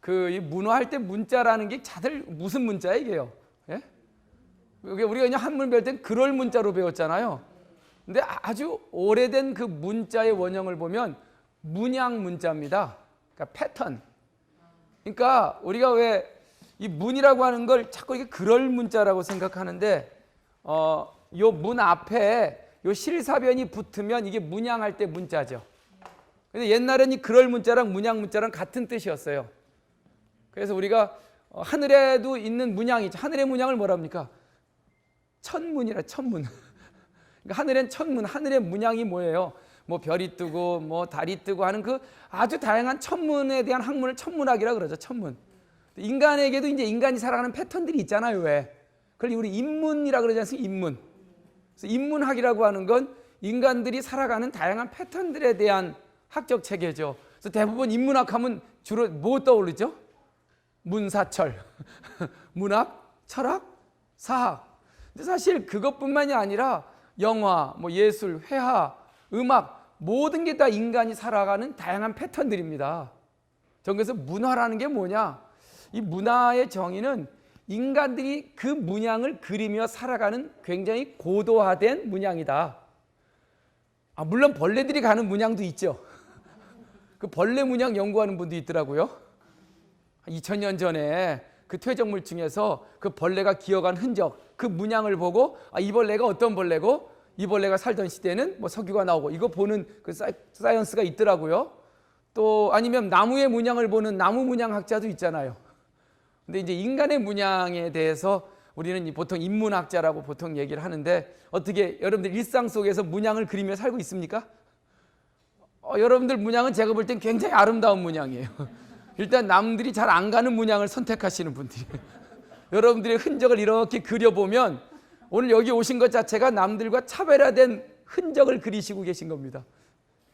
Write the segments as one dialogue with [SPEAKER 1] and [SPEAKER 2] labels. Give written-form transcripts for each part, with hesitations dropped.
[SPEAKER 1] 이 문어할 때 문자라는 게 다들 무슨 문자예요, 이게요? 예? 우리가 그냥 한문 배울 땐 그럴 문자로 배웠잖아요. 근데 아주 오래된 그 문자의 원형을 보면 문양 문자입니다. 그러니까 패턴. 그러니까 우리가 왜 이 문이라고 하는 걸 자꾸 이게 그럴 문자라고 생각하는데, 요 문 앞에 요 실사변이 붙으면 이게 문양할 때 문자죠. 근데 옛날에는 이 그럴 문자랑 문양 문자랑 같은 뜻이었어요. 그래서 우리가 하늘에도 있는 문양이죠. 하늘의 문양을 뭐라 합니까? 천문이라, 천문. 그러니까 하늘엔 천문, 하늘의 문양이 뭐예요? 뭐 별이 뜨고 뭐 달이 뜨고 하는 그 아주 다양한 천문에 대한 학문을 천문학이라 그러죠. 천문. 인간에게도 이제 인간이 살아가는 패턴들이 있잖아요. 왜? 그걸 우리 인문이라 그러지 않습니까? 인문. 그래서 인문학이라고 하는 건 인간들이 살아가는 다양한 패턴들에 대한 학적 체계죠. 그래서 대부분 인문학 하면 주로 뭐 떠오르죠? 문사철, 문학, 철학, 사학. 근데 사실 그것뿐만이 아니라 영화, 뭐 예술, 회화, 음악 모든 게 다 인간이 살아가는 다양한 패턴들입니다. 전 그래서 문화라는 게 뭐냐? 이 문화의 정의는 인간들이 그 문양을 그리며 살아가는 굉장히 고도화된 문양이다. 물론 벌레들이 가는 문양도 있죠. 그 벌레 문양 연구하는 분도 있더라고요. 2000년 전에 그 퇴적물층에서 그 벌레가 기어간 흔적, 그 문양을 보고 이 벌레가 어떤 벌레고 이 벌레가 살던 시대는 뭐 석유가 나오고 이거 보는 그 사이언스가 있더라고요. 또 아니면 나무의 문양을 보는 나무 문양 학자도 있잖아요. 근데 이제 인간의 문양에 대해서 우리는 보통 인문학자라고 보통 얘기를 하는데, 어떻게 여러분들 일상 속에서 문양을 그리며 살고 있습니까? 여러분들 문양은 제가 볼 땐 굉장히 아름다운 문양이에요. 일단 남들이 잘 안 가는 문양을 선택하시는 분들이 여러분들의 흔적을 이렇게 그려보면 오늘 여기 오신 것 자체가 남들과 차별화된 흔적을 그리시고 계신 겁니다.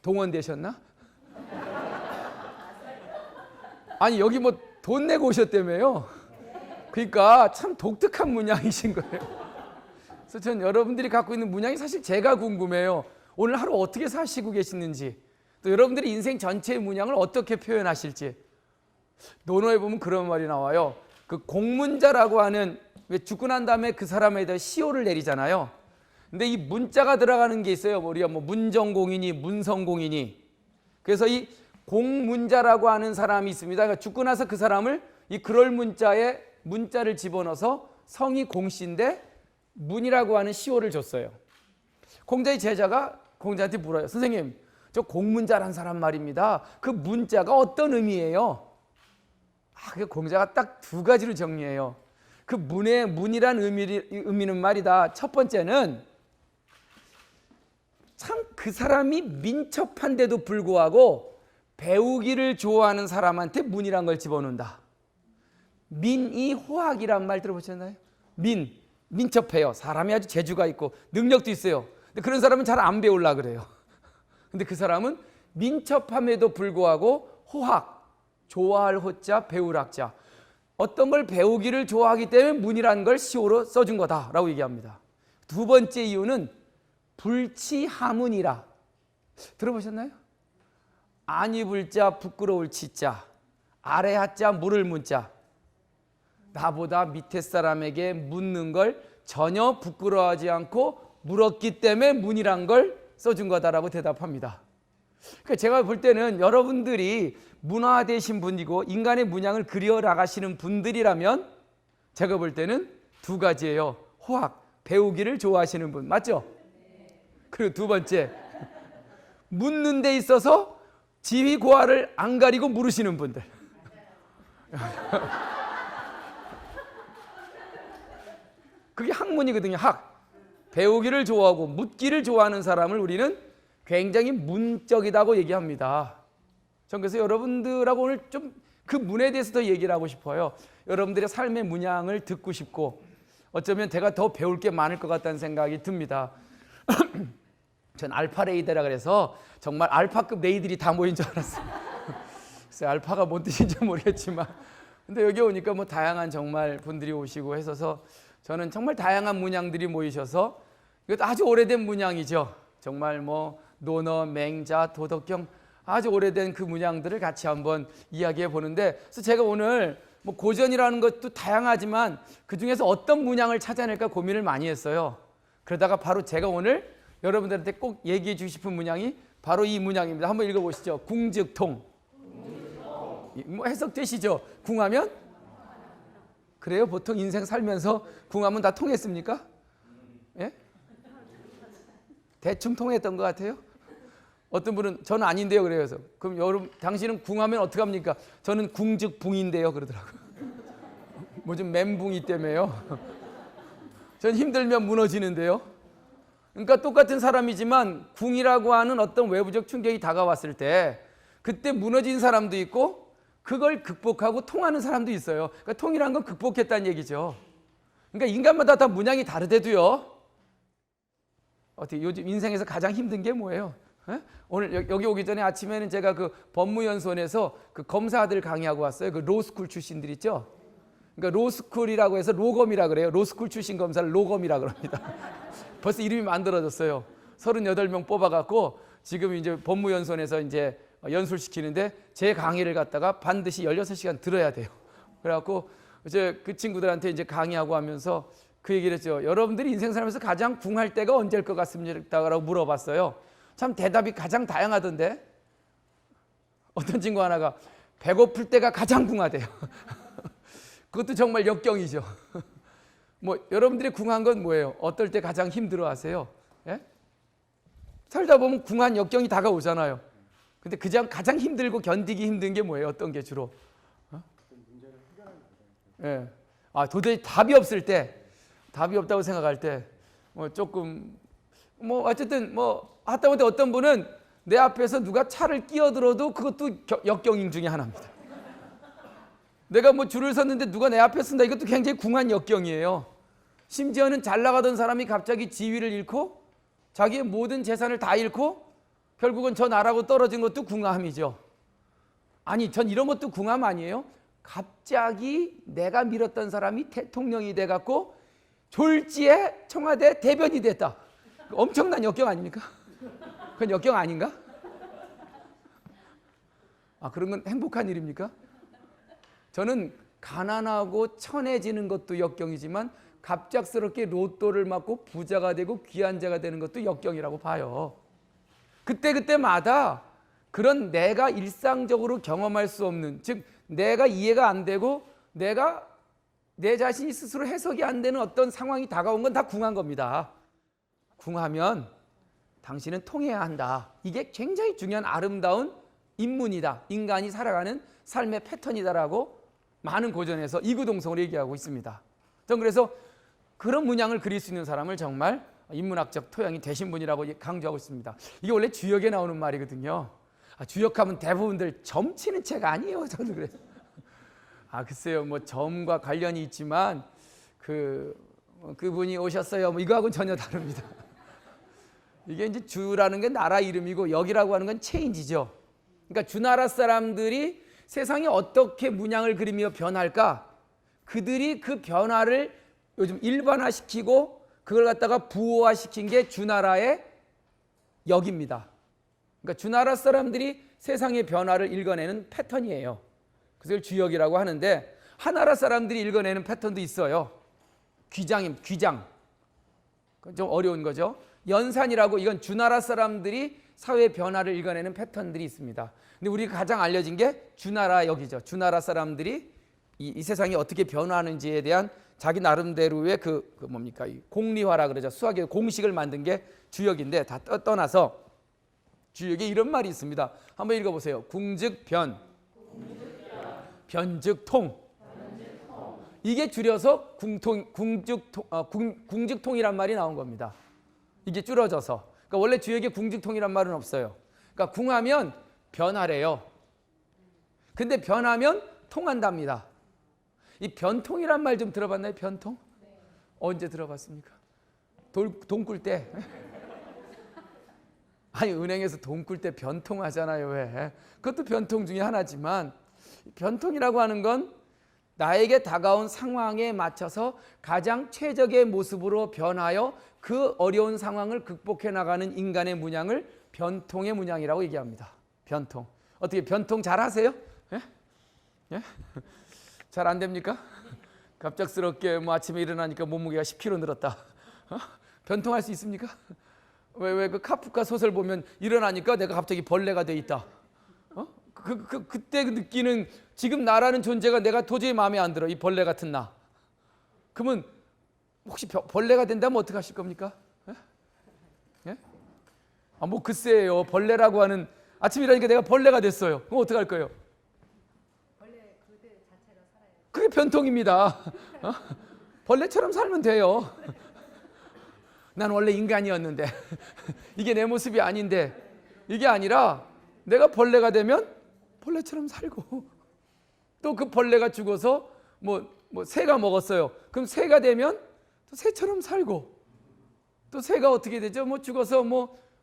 [SPEAKER 1] 동원되셨나? 아니 여기 뭐 돈 내고 오셨다며요. 그러니까 참 독특한 문양이신 거예요. 그래서 전 여러분들이 갖고 있는 문양이 사실 제가 궁금해요. 오늘 하루 어떻게 사시고 계시는지, 또 여러분들의 인생 전체의 문양을 어떻게 표현하실지. 논어에 보면 그런 말이 나와요. 그 공문자라고 하는, 왜 죽고 난 다음에 그 사람에 대해 시효를 내리잖아요. 근데 이 문자가 들어가는 게 있어요. 우리가 뭐 문정공이니 문성공이니. 그래서 이 공문자라고 하는 사람이 있습니다. 그러니까 죽고 나서 그 사람을 이 그럴 문자에 문자를 집어넣어서 성이 공씨인데 문이라고 하는 시호를 줬어요. 공자의 제자가 공자한테 물어요. 선생님, 저 공문자란 사람 말입니다. 그 문자가 어떤 의미예요? 그 공자가 딱 두 가지로 정리해요. 그 문이란 의미는 말이다. 첫 번째는 참 그 사람이 민첩한데도 불구하고 배우기를 좋아하는 사람한테 문이란 걸 집어넣는다. 민이호학이란 말 들어보셨나요? 민첩해요. 사람이 아주 재주가 있고 능력도 있어요. 근데 그런 사람은 잘 안 배우려고 그래요. 근데 그 사람은 민첩함에도 불구하고 호학, 좋아할 호자, 배울 학자. 어떤 걸 배우기를 좋아하기 때문에 문이라는 걸 시호로 써준 거다라고 얘기합니다. 두 번째 이유는 불치하문이라. 들어보셨나요? 안 입을 자, 부끄러울 치자, 아래 하자, 물을 문자. 나보다 밑에 사람에게 묻는 걸 전혀 부끄러워하지 않고 물었기 때문에 문이란 걸 써준 거다라고 대답합니다. 그러니까 제가 볼 때는 여러분들이 문화되신 분이고 인간의 문양을 그려 나가시는 분들이라면 제가 볼 때는 두 가지예요. 호학, 배우기를 좋아하시는 분, 맞죠? 그리고 두 번째, 묻는 데 있어서 지위 고하를 안 가리고 물으시는 분들. 그게 학문이거든요. 학. 배우기를 좋아하고 묻기를 좋아하는 사람을 우리는 굉장히 문적이다고 얘기합니다. 전 그래서 여러분들하고 오늘 좀 그 문에 대해서 더 얘기를 하고 싶어요. 여러분들의 삶의 문양을 듣고 싶고 어쩌면 제가 더 배울 게 많을 것 같다는 생각이 듭니다. 전 알파레이드라 그래서 정말 알파급 레이들이 다 모인 줄 알았어요. 그래서 알파가 뭔 뜻인지 모르겠지만 근데 여기 오니까 뭐 다양한 정말 분들이 오시고 해서 저는 정말 다양한 문양들이 모이셔서 이것도 아주 오래된 문양이죠. 정말 뭐 논어, 맹자, 도덕경 아주 오래된 그 문양들을 같이 한번 이야기해 보는데, 그래서 제가 오늘 뭐 고전이라는 것도 다양하지만 그 중에서 어떤 문양을 찾아낼까 고민을 많이 했어요. 그러다가 바로 제가 오늘 여러분들한테 꼭 얘기해 주고 싶은 문양이 바로 이 문양입니다. 한번 읽어보시죠. 궁즉통. 뭐 해석되시죠? 궁하면? 그래요? 보통 인생 살면서 궁하면 다 통했습니까? 예? 대충 통했던 것 같아요? 어떤 분은 저는 아닌데요 그래서 그럼 여러분 당신은 궁하면 어떻게 합니까? 저는 궁즉붕인데요 그러더라고요. 뭐 좀 멘붕이 때문에요. 전 힘들면 무너지는데요. 그러니까 똑같은 사람이지만 궁이라고 하는 어떤 외부적 충격이 다가왔을 때 그때 무너진 사람도 있고 그걸 극복하고 통하는 사람도 있어요. 그러니까 통이라는 건 극복했다는 얘기죠. 그러니까 인간마다 다 문양이 다르대도요. 어떻게 요즘 인생에서 가장 힘든 게 뭐예요? 에? 오늘 여기 오기 전에 아침에는 제가 그 법무연수원에서 그 검사들 강의하고 왔어요. 그 로스쿨 출신들 있죠. 그러니까 로스쿨이라고 해서 로검이라 그래요. 로스쿨 출신 검사를 로검이라 그럽니다. 벌써 이름이 만들어졌어요. 38명 뽑아갖고 지금 이제 법무연수원에서 이제 연수시키는데 제 강의를 갖다가 반드시 16시간 들어야 돼요. 그래갖고 이제 그 친구들한테 이제 강의하고 하면서 그 얘기를 했죠. 여러분들이 인생 살면서 가장 궁할 때가 언제일 것 같습니까? 라고 물어봤어요. 참 대답이 가장 다양하던데 어떤 친구 하나가 배고플 때가 가장 궁하대요. 그것도 정말 역경이죠. 뭐 여러분들이 궁한 건 뭐예요? 어떨 때 가장 힘들어하세요? 예? 살다 보면 궁한 역경이 다가오잖아요. 근데 가장 힘들고 견디기 힘든 게 뭐예요? 어떤 게 주로? 예. 아 도저히 답이 없을 때, 답이 없다고 생각할 때, 뭐 조금 뭐 어쨌든 뭐 하다못해 어떤 분은 내 앞에서 누가 차를 끼어들어도 그것도 역경 중에 하나입니다. 내가 뭐 줄을 섰는데 누가 내 앞에 쓴다, 이것도 굉장히 궁한 역경이에요. 심지어는 잘 나가던 사람이 갑자기 지위를 잃고 자기의 모든 재산을 다 잃고 결국은 저 나라고 떨어진 것도 궁함이죠. 아니 전 이런 것도 궁함 아니에요? 갑자기 내가 밀었던 사람이 대통령이 돼갖고 졸지에 청와대 대변이 됐다. 엄청난 역경 아닙니까? 그건 역경 아닌가? 아 그런 건 행복한 일입니까? 저는 가난하고 천해지는 것도 역경이지만 갑작스럽게 로또를 맞고 부자가 되고 귀한 자가 되는 것도 역경이라고 봐요. 그때마다 그런 내가 일상적으로 경험할 수 없는, 즉 내가 이해가 안 되고 내가 내 자신이 스스로 해석이 안 되는 어떤 상황이 다가온 건 다 궁한 겁니다. 궁하면 당신은 통해야 한다. 이게 굉장히 중요한 아름다운 인문이다. 인간이 살아가는 삶의 패턴이다라고 많은 고전에서 이구동성으로 얘기하고 있습니다. 전 그래서 그런 문양을 그릴 수 있는 사람을 정말 인문학적 토양이 되신 분이라고 강조하고 있습니다. 이게 원래 주역에 나오는 말이거든요. 주역하면 대부분들 점치는 책 아니에요. 저도 그래요. 글쎄요, 뭐 점과 관련이 있지만 그분이 오셨어요. 뭐 이거하고는 전혀 다릅니다. 이게 이제 주라는 게 나라 이름이고 역이라고 하는 건 체인지죠. 그러니까 주나라 사람들이 세상에 어떻게 문양을 그리며 변할까? 그들이 그 변화를 요즘 일반화시키고 그걸 갖다가 부호화시킨 게 주나라의 역입니다. 그러니까 주나라 사람들이 세상의 변화를 읽어내는 패턴이에요. 그래서 주역이라고 하는데 하나라 사람들이 읽어내는 패턴도 있어요. 귀장. 그건 좀 어려운 거죠. 연산이라고, 이건 주나라 사람들이 사회 변화를 읽어내는 패턴들이 있습니다. 근데 우리가 가장 알려진 게 주나라 역이죠. 주나라 사람들이 이 세상이 어떻게 변화하는지에 대한 자기 나름대로의 뭡니까? 이 공리화라 그러죠. 수학의 공식을 만든 게 주역인데 다 떠나서 주역에 이런 말이 있습니다. 한번 읽어보세요. 궁즉변, 변즉통. 이게 줄여서 궁즉통이란 말이 나온 겁니다. 이게 줄어져서. 그러니까 원래 주역에 궁즉통이란 말은 없어요. 그러니까 궁하면 변하래요. 근데 변하면 통한답니다. 이 변통이란 말 좀 들어봤나요? 변통? 네. 언제 들어봤습니까? 돈 꿀 때. 아니 은행에서 돈 꿀 때 변통하잖아요. 왜? 그것도 변통 중에 하나지만 변통이라고 하는 건 나에게 다가온 상황에 맞춰서 가장 최적의 모습으로 변하여 그 어려운 상황을 극복해 나가는 인간의 문양을 변통의 문양이라고 얘기합니다. 변통. 어떻게 변통 잘 하세요? 예? 예? 잘 안 됩니까? 갑작스럽게 뭐 아침에 일어나니까 몸무게가 10kg 늘었다. 변통할 수 있습니까? 왜 그 카프카 소설 보면 일어나니까 내가 갑자기 벌레가 돼 있다. 그때 느끼는 지금 나라는 존재가 내가 도저히 마음에 안 들어. 이 벌레 같은 나. 그러면 혹시 벌레가 된다면 어떻게 하실 겁니까? 예? 예? 뭐 글쎄요. 벌레라고 하는 아침에 일어나니까 내가 벌레가 됐어요. 그럼 어떻게 할 거예요?
[SPEAKER 2] 벌레 그대 자체가 살아요.
[SPEAKER 1] 그게 변통입니다. 벌레처럼 살면 돼요. 난 원래 인간이었는데 이게 내 모습이 아닌데 이게 아니라 내가 벌레가 되면 벌레처럼 살고 또 그 벌레가 죽어서 뭐 새가 먹었어요. 그럼 새가 되면 또 새처럼 살고 또 새가 어떻게 되죠? 뭐 죽어서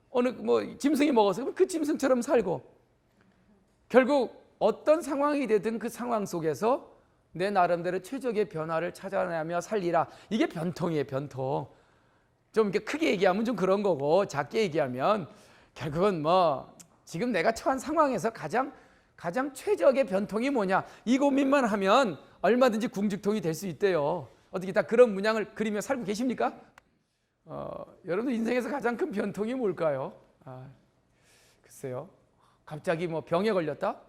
[SPEAKER 1] 어느 짐승이 먹었어요. 그럼 그 짐승처럼 살고 결국 어떤 상황이 되든 그 상황 속에서 내 나름대로 최적의 변화를 찾아내며 살리라. 이게 변통이에요. 변통. 좀 이렇게 크게 얘기하면 좀 그런 거고 작게 얘기하면 결국은 지금 내가 처한 상황에서 가장 최적의 변통이 뭐냐 이 고민만 하면 얼마든지 궁죽통이 될 수 있대요. 어떻게 다 그런 문양을 그리며 살고 계십니까? 여러분들 인생에서 가장 큰 변통이 뭘까요? 글쎄요. 갑자기 병에 걸렸다?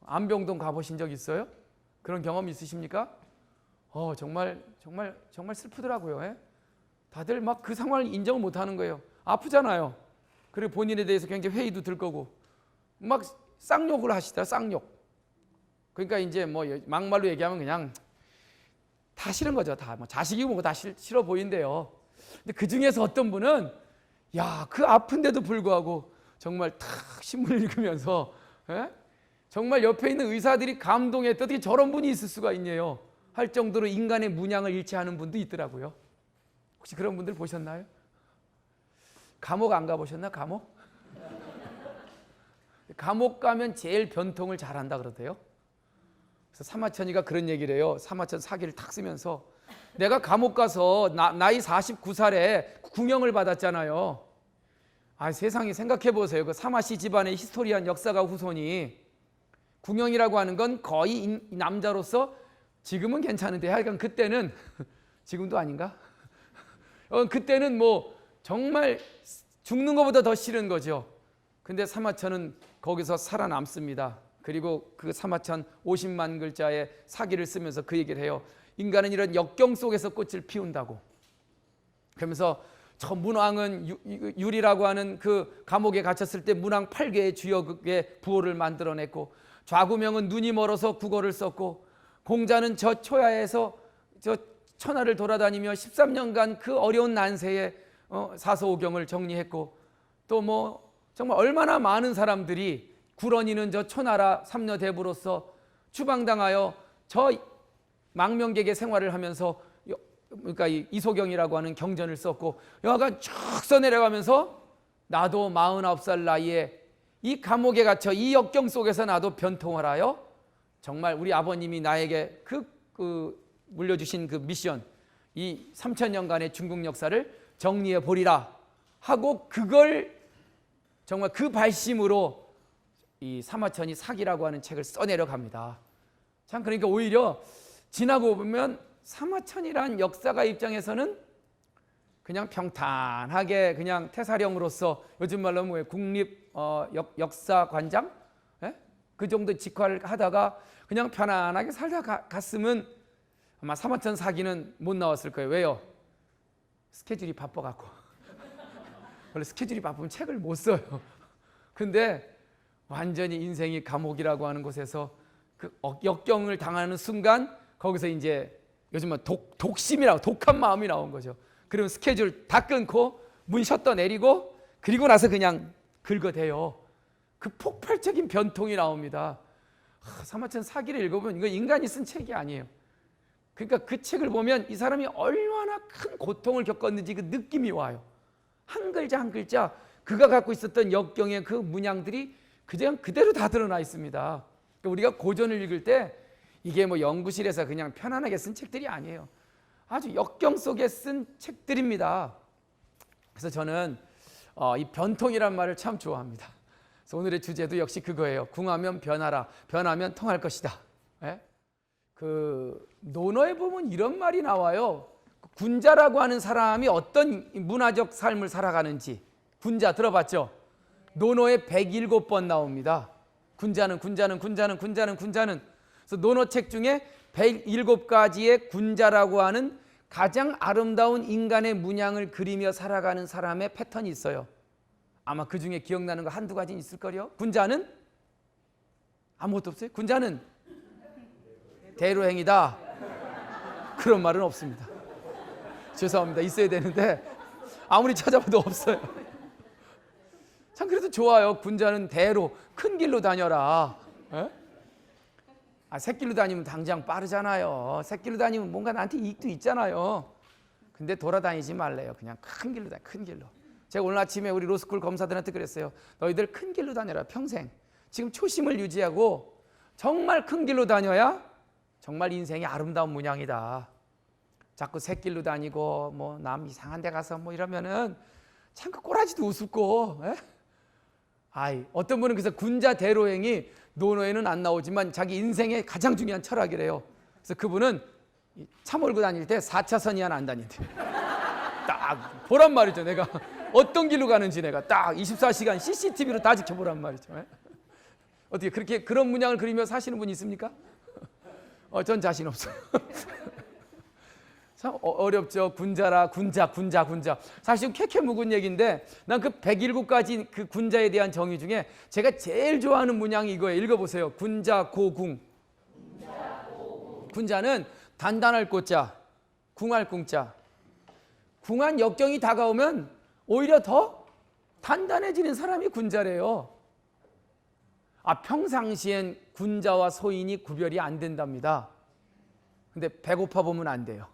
[SPEAKER 1] 안병동 가보신 적 있어요? 그런 경험 있으십니까? 정말 슬프더라고요. 예? 다들 그 상황을 인정을 못하는 거예요. 아프잖아요. 그리고 본인에 대해서 굉장히 회의도 들 거고 막 쌍욕을 하시더라. 쌍욕. 그러니까 이제 막말로 얘기하면 그냥 다 싫은 거죠. 다 자식이고 다 싫어 보인대요. 근데 그 중에서 어떤 분은 그 아픈데도 불구하고 정말 탁 신문을 읽으면서 정말 옆에 있는 의사들이 감동했다. 어떻게 저런 분이 있을 수가 있냐요 할 정도로 인간의 문양을 일치하는 분도 있더라고요. 혹시 그런 분들 보셨나요? 감옥 안 가보셨나? 감옥? 감옥 가면 제일 변통을 잘한다 그러대요. 그래서 사마천이가 그런 얘기를 해요. 사마천 사기를 탁 쓰면서 내가 감옥 가서 나이 49살에 궁형을 받았잖아요. 세상에 생각해 보세요. 그 사마씨 집안의 히스토리한 역사가 후손이 궁형이라고 하는 건 거의 남자로서 지금은 괜찮은데 하여간 그때는 지금도 아닌가? 그때는 정말 죽는 것보다 더 싫은 거죠. 근데 사마천은 거기서 살아남습니다. 그리고 그 사마천 50만 글자의 사기를 쓰면서 그 얘기를 해요. 인간은 이런 역경 속에서 꽃을 피운다고. 그러면서 저 문왕은 유리라고 하는 그 감옥에 갇혔을 때 문왕 8개의 주역의 부호를 만들어냈고 좌구명은 눈이 멀어서 국어를 썼고 공자는 저 초야에서 저 천하를 돌아다니며 13년간 그 어려운 난세에 사서오경을 정리했고 또 정말 얼마나 많은 사람들이 구런이는 저 초나라 삼녀대부로서 추방당하여 저 망명객의 생활을 하면서 그러니까 이소경이라고 하는 경전을 썼고 여하간 쭉 써내려가면서 나도 49살 나이에 이 감옥에 갇혀 이 역경 속에서 나도 변통을 하여 정말 우리 아버님이 나에게 그 물려주신 그 미션 이 3000년간의 중국 역사를 정리해 보리라 하고 그걸 정말 그 발심으로 이 사마천이 사기라고 하는 책을 써내려 갑니다. 참 그러니까 오히려 지나고 보면 사마천이란 역사가 입장에서는 그냥 평탄하게 그냥 태사령으로서 요즘 말로 국립 역사관장 그 정도 직화를 하다가 그냥 편안하게 살다 갔으면 아마 사마천 사기는 못 나왔을 거예요. 왜요? 스케줄이 바빠갖고 원래 스케줄이 바쁘면 책을 못 써요. 근데 완전히 인생이 감옥이라고 하는 곳에서 그 역경을 당하는 순간 거기서 이제 요즘 독심이라고 독한 마음이 나온 거죠. 그러면 스케줄 다 끊고 문 셔터 내리고 그리고 나서 그냥 긁어대요. 그 폭발적인 변통이 나옵니다. 사마천 사기를 읽어보면 이거 인간이 쓴 책이 아니에요. 그러니까 그 책을 보면 이 사람이 얼마나 큰 고통을 겪었는지 그 느낌이 와요. 한 글자 한 글자 그가 갖고 있었던 역경의 그 문양들이 그냥 그대로 다 드러나 있습니다. 그러니까 우리가 고전을 읽을 때 이게 연구실에서 그냥 편안하게 쓴 책들이 아니에요. 아주 역경 속에 쓴 책들입니다. 그래서 저는 이 변통이란 말을 참 좋아합니다. 그래서 오늘의 주제도 역시 그거예요. 궁하면 변하라. 변하면 통할 것이다. 예? 그 논어에 보면 이런 말이 나와요. 군자라고 하는 사람이 어떤 문화적 삶을 살아가는지. 군자 들어봤죠? 논어에 107번 나옵니다. 군자는. 그래서 논어책 중에 107가지의 군자라고 하는 가장 아름다운 인간의 문양을 그리며 살아가는 사람의 패턴이 있어요. 아마 그 중에 기억나는 거 한두 가지는 있을 거요. 군자는 아무것도 없어요. 군자는 대로행이다. 그런 말은 없습니다. 죄송합니다. 있어야 되는데 아무리 찾아봐도 없어요. 참 그래도 좋아요. 군자는 대로 큰 길로 다녀라. 에? 새길로 다니면 당장 빠르잖아요. 새길로 다니면 뭔가 나한테 이익도 있잖아요. 근데 돌아다니지 말래요. 그냥 큰 길로 다녀. 큰 길로. 제가 오늘 아침에 우리 로스쿨 검사들한테 그랬어요. 너희들 큰 길로 다녀라. 평생. 지금 초심을 유지하고 정말 큰 길로 다녀야 정말 인생이 아름다운 문양이다. 자꾸 새길로 다니고 뭐 남 이상한 데 가서 뭐 이러면은 참 그 꼬라지도 우습고. 어떤 분은 그래서 군자 대로행이 논어에는 안 나오지만 자기 인생의 가장 중요한 철학이래요. 그래서 그분은 차 몰고 다닐 때 4차선 이하는 안 다닌대. 딱 보란 말이죠. 내가 어떤 길로 가는지 내가 딱 24시간 CCTV로 다 지켜보란 말이죠. 어떻게 그렇게 그런 문양을 그리며 사시는 분이 있습니까? 전 자신 없어요. 참 어렵죠. 군자라 군자. 사실 캐캐 묵은 얘기인데 난 그 107가지 그 군자에 대한 정의 중에 제가 제일 좋아하는 문양이 이거예요. 읽어보세요. 군자 고궁. 군자는 단단할 꽃자, 궁할 궁자. 궁한 역경이 다가오면 오히려 더 단단해지는 사람이 군자래요. 평상시엔 군자와 소인이 구별이 안 된답니다. 근데 배고파 보면 안 돼요.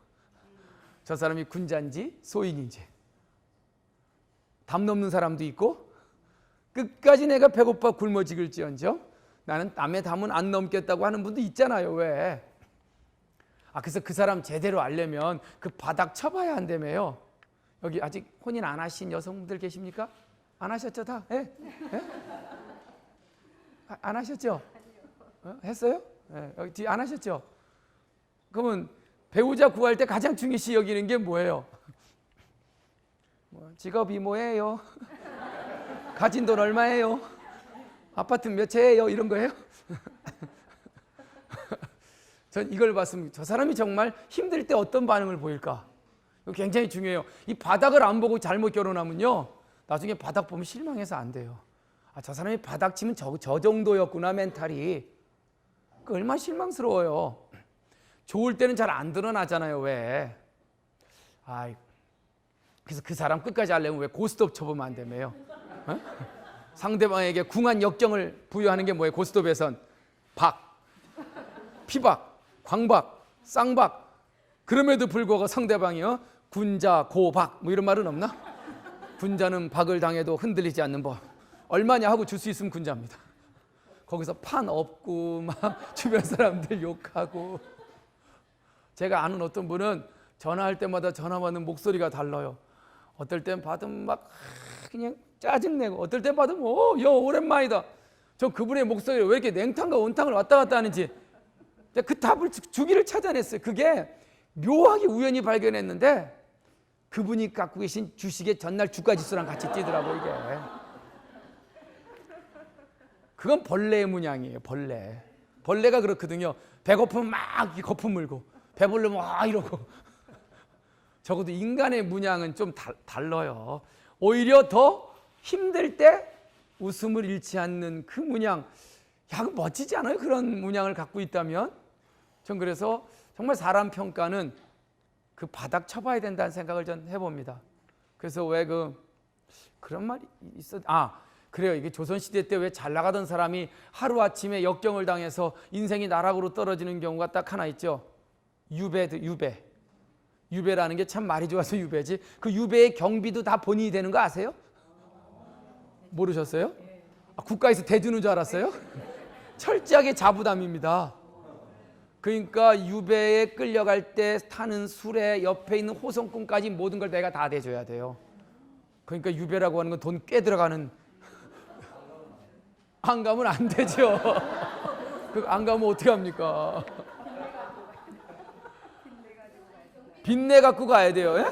[SPEAKER 1] 저 사람이 군자인지 소인인지. 담 넘는 사람도 있고 끝까지 내가 배고파 굶어 죽을지언정 나는 남의 담은 안 넘겠다고 하는 분도 있잖아요. 왜? 그래서 그 사람 제대로 알려면 그 바닥 쳐봐야 한다며요. 여기 아직 혼인 안 하신 여성분들 계십니까? 안 하셨죠 다? 예? 안 하셨죠? 했어요? 여기 뒤에 안 하셨죠? 그러면 배우자 구할 때 가장 중요시 여기는 게 뭐예요? 직업이 뭐예요? 가진 돈 얼마예요? 아파트 몇 채예요? 이런 거예요? 전 이걸 봤으면 저 사람이 정말 힘들 때 어떤 반응을 보일까? 이거 굉장히 중요해요. 이 바닥을 안 보고 잘못 결혼하면요 나중에 바닥 보면 실망해서 안 돼요. 저 사람이 바닥 치면 저 정도였구나 멘탈이. 얼마나 실망스러워요. 좋을 때는 잘 안 드러나잖아요. 왜? 그래서 그 사람 끝까지 하려면 왜 고스톱 쳐보면 안 되며요? 상대방에게 궁한 역경을 부여하는 게 뭐예요? 고스톱에선 박, 피박, 광박, 쌍박. 그럼에도 불구하고 상대방이요 군자, 고박 뭐 이런 말은 없나? 군자는 박을 당해도 흔들리지 않는 법. 얼마냐 하고 줄 수 있으면 군자입니다. 거기서 판 없고 막 주변 사람들 욕하고. 제가 아는 어떤 분은 전화할 때마다 전화 받는 목소리가 달라요. 어떨 땐 받으면 막 그냥 짜증내고 어떨 땐 받으면 오랜만이다. 저 그분의 목소리를 왜 이렇게 냉탕과 온탕을 왔다 갔다 하는지 그 답을 주기를 찾아냈어요. 그게 묘하게 우연히 발견했는데 그분이 갖고 계신 주식의 전날 주가지수랑 같이 뛰더라고요. 이게 그건 벌레의 문양이에요. 벌레가 그렇거든요. 배고프면 막 거품 물고 배부르면 이러고. 적어도 인간의 문양은 좀 달라요. 오히려 더 힘들 때 웃음을 잃지 않는 그 문양. 그 멋지지 않아요? 그런 문양을 갖고 있다면. 전 그래서 정말 사람 평가는 그 바닥 쳐봐야 된다는 생각을 전 해봅니다. 그래서 왜 그런 말이 있어? 그래요. 이게 조선시대 때 왜 잘 나가던 사람이 하루아침에 역경을 당해서 인생이 나락으로 떨어지는 경우가 딱 하나 있죠. 유배라는 게 참 말이 좋아서 유배지. 그 유배의 경비도 다 본인이 되는 거 아세요? 모르셨어요? 국가에서 대주는 줄 알았어요? 철저하게 자부담입니다. 그러니까 유배에 끌려갈 때 타는 술에 옆에 있는 호송꾼까지 모든 걸 내가 다 대줘야 돼요. 그러니까 유배라고 하는 건 돈 꽤 들어가는. 안 가면 안 되죠. 안 가면 어떻게 합니까? 빚내 갖고 가야 돼요. 예?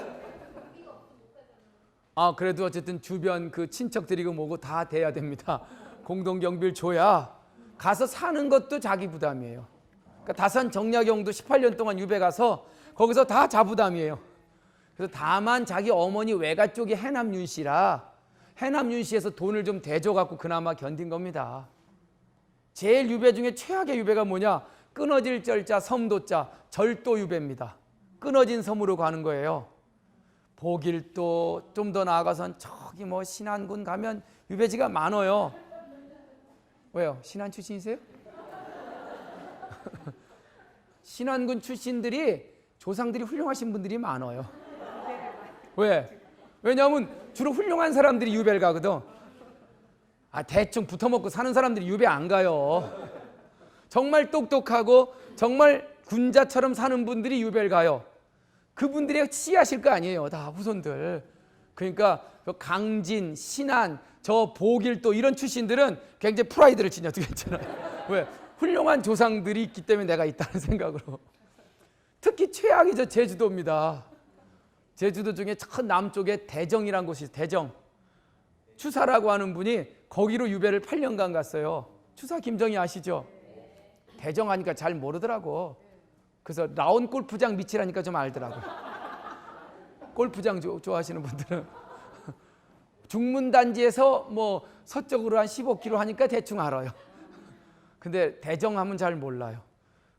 [SPEAKER 1] 아, 그래도 어쨌든 주변 그 친척들이고 뭐고 다 돼야 됩니다. 공동경비를 줘야 가서 사는 것도 자기 부담이에요. 그러니까 다산 정약용도 18년 동안 유배 가서 거기서 다 자부담이에요. 그래서 다만 자기 어머니 외가 쪽이 해남 윤씨라 해남 윤씨에서 돈을 좀 대줘 갖고 그나마 견딘 겁니다. 제일 유배 중에 최악의 유배가 뭐냐? 끊어질 절자 섬도자 절도 유배입니다. 끊어진 섬으로 가는 거예요. 보길도 좀 더 나아가선 저기 뭐 신안군 가면 유배지가 많아요. 왜요? 신안 출신이세요? 신안군 출신들이 조상들이 훌륭하신 분들이 많아요. 왜? 왜냐하면 주로 훌륭한 사람들이 유배를 가거든. 아, 대충 붙어먹고 사는 사람들이 유배 안 가요. 정말 똑똑하고 정말 군자처럼 사는 분들이 유배를 가요. 그분들이 치하실 거 아니에요. 다 후손들. 그러니까 강진, 신안, 저 보길도 이런 출신들은 굉장히 프라이드를 지녀도 괜찮아요. 왜? 훌륭한 조상들이 있기 때문에 내가 있다는 생각으로. 특히 최악이죠. 제주도입니다. 제주도 중에 저 남쪽에 대정이라는 곳이 있어요. 대정. 추사라고 하는 분이 거기로 유배를 8년간 갔어요. 추사 김정희 아시죠? 대정 하니까 잘 모르더라고. 그래서 라온 골프장 밑이라니까 좀 알더라고요. 골프장 좋아하시는 분들은 중문단지에서 뭐 서쪽으로 한 15km 하니까 대충 알아요. 근데 대정하면 잘 몰라요.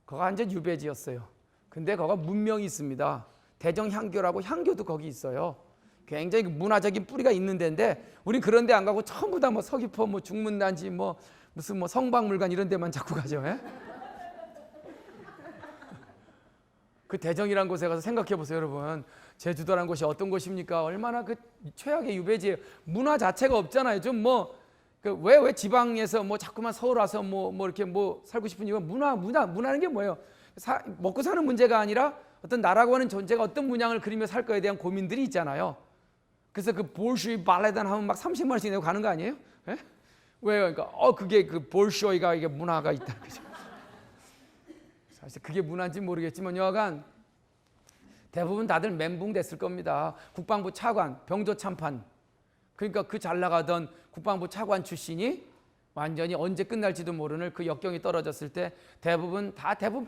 [SPEAKER 1] 거기가 완전 유배지였어요. 근데 거기가 문명이 있습니다. 대정향교라고 향교도 거기 있어요. 굉장히 문화적인 뿌리가 있는 데인데 우린 그런 데 안 가고 전부 다 뭐 서귀포 뭐 중문단지 뭐 무슨 뭐 성박물관 이런 데만 자꾸 가죠. 예? 그 대정이라는 곳에 가서 생각해 보세요, 여러분. 제주도라는 곳이 어떤 곳입니까? 얼마나 그 최악의 유배지예요. 문화 자체가 없잖아요. 좀 뭐 왜 지방에서 뭐 자꾸만 서울 와서 뭐 이렇게 뭐 살고 싶은 이유가 문화라는 게 뭐예요? 먹고 사는 문제가 아니라 어떤 나라고 하는 존재가 어떤 문양을 그리며 살 거에 대한 고민들이 있잖아요. 그래서 그 볼쇼이 발레단 하면 막 30만 원씩 내고 가는 거 아니에요? 예? 왜요? 그러니까 그게 그 볼쇼이가 이게 문화가 있다 그죠? 사실 그게 문화인지 모르겠지만 여하간 대부분 다들 멘붕 됐을 겁니다. 국방부 차관, 병조 참판. 그러니까 그 잘 나가던 국방부 차관 출신이 완전히 언제 끝날지도 모르는 그 역경이 떨어졌을 때 대부분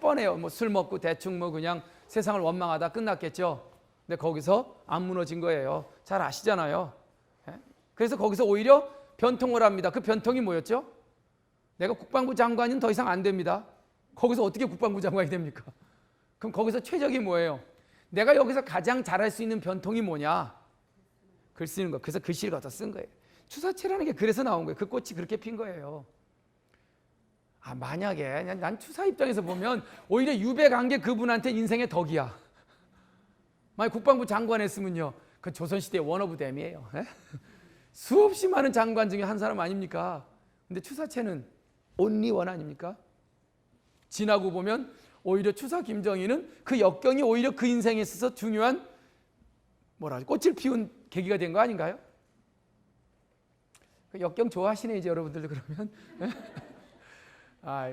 [SPEAKER 1] 뻔해요. 뭐 술 먹고 대충 뭐 그냥 세상을 원망하다 끝났겠죠. 근데 거기서 안 무너진 거예요. 잘 아시잖아요. 그래서 거기서 오히려 변통을 합니다. 그 변통이 뭐였죠? 내가 국방부 장관은 더 이상 안 됩니다. 거기서 어떻게 국방부 장관이 됩니까? 그럼 거기서 최적이 뭐예요? 내가 여기서 가장 잘할 수 있는 변통이 뭐냐? 글 쓰는 거. 그래서 글씨를 갖다 쓴 거예요. 추사체라는 게 그래서 나온 거예요. 그 꽃이 그렇게 핀 거예요. 아, 만약에 난 추사 입장에서 보면 오히려 유배 간 게 그분한테 인생의 덕이야. 만약 국방부 장관 했으면요. 그 조선시대 원어브댐이에요. 수없이 많은 장관 중에 한 사람 아닙니까? 근데 추사체는 온리원 아닙니까? 지나고 보면 오히려 추사 김정희는 그 역경이 오히려 그 인생에 있어서 중요한 꽃을 피운 계기가 된 거 아닌가요? 그 역경 좋아하시네 이제 여러분들도 그러면.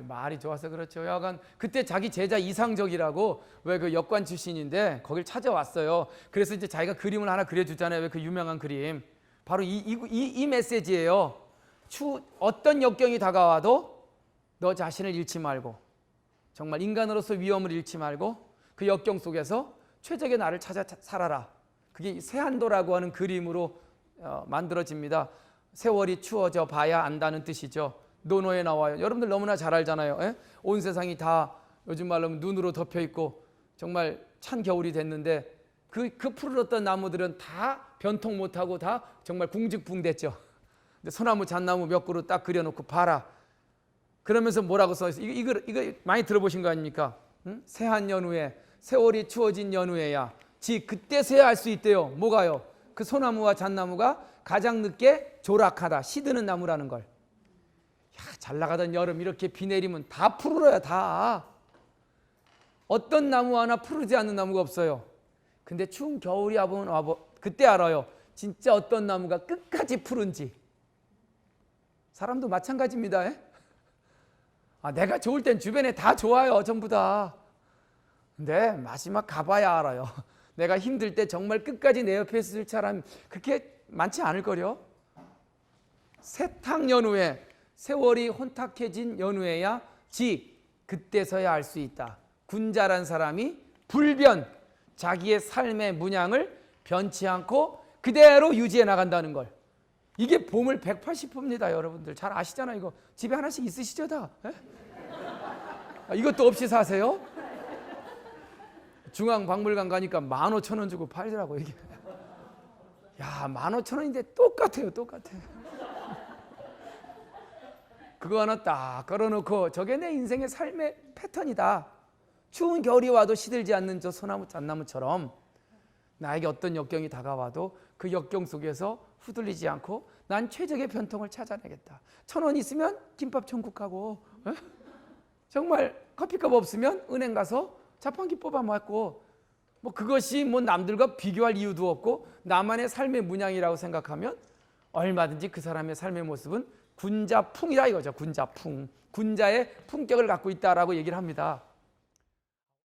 [SPEAKER 1] 말이 좋아서 그렇죠. 여하간 그때 자기 제자 이상적이라고 왜 그 역관 출신인데 거길 찾아왔어요. 그래서 이제 자기가 그림을 하나 그려주잖아요. 왜 그 유명한 그림. 바로 이 메시지예요. 어떤 역경이 다가와도 너 자신을 잃지 말고 정말 인간으로서 위험을 잃지 말고 그 역경 속에서 최적의 나를 찾아 살아라. 그게 세한도라고 하는 그림으로 만들어집니다. 세월이 추워져 봐야 안다는 뜻이죠. 논어에 나와요. 여러분들 너무나 잘 알잖아요. 온 세상이 다 요즘 말로 하면 눈으로 덮여 있고 정말 찬 겨울이 됐는데 그 푸르렀던 나무들은 다 변통 못하고 다 정말 궁직붕댔죠. 근데 소나무 잣나무 몇 그루 딱 그려놓고 봐라. 그러면서 뭐라고 써있어요? 이거 많이 들어보신 거 아닙니까? 응? 새한 연후에 세월이 추워진 연후에야 그때서야 알 수 있대요. 뭐가요? 그 소나무와 잣나무가 가장 늦게 조락하다. 시드는 나무라는 걸. 잘 나가던 여름 이렇게 비 내리면 다 푸르러요. 다. 어떤 나무 하나 푸르지 않는 나무가 없어요. 근데 추운 겨울이 와보 그때 알아요. 진짜 어떤 나무가 끝까지 푸른지. 사람도 마찬가지입니다. 예? 내가 좋을 땐 주변에 다 좋아요, 전부 다. 근데 마지막 가봐야 알아요. 내가 힘들 때 정말 끝까지 내 옆에 있을 사람 그렇게 많지 않을 거려. 세탁 연후에, 세월이 혼탁해진 연후에야 그때서야 알 수 있다. 군자란 사람이 불변, 자기의 삶의 문양을 변치 않고 그대로 유지해 나간다는 걸. 이게 보물 180호입니다, 여러분들. 잘 아시잖아요. 이거 집에 하나씩 있으시죠, 다? 이것도 없이 사세요? 중앙박물관 가니까 15,000원 주고 팔더라고 이게. 야, 15,000원인데 똑같아요. 그거 하나 딱 걸어놓고 저게 내 인생의 삶의 패턴이다. 추운 겨울이 와도 시들지 않는 저 소나무 잣나무처럼 나에게 어떤 역경이 다가와도 그 역경 속에서 후들리지 않고 난 최적의 변통을 찾아내겠다. 1,000원 있으면 김밥 천국하고, 정말 커피값 없으면 은행 가서 자판기 뽑아 먹고, 그것이 남들과 비교할 이유도 없고 나만의 삶의 문양이라고 생각하면 얼마든지 그 사람의 삶의 모습은 군자풍이라 이거죠. 군자풍, 군자의 품격을 갖고 있다라고 얘기를 합니다.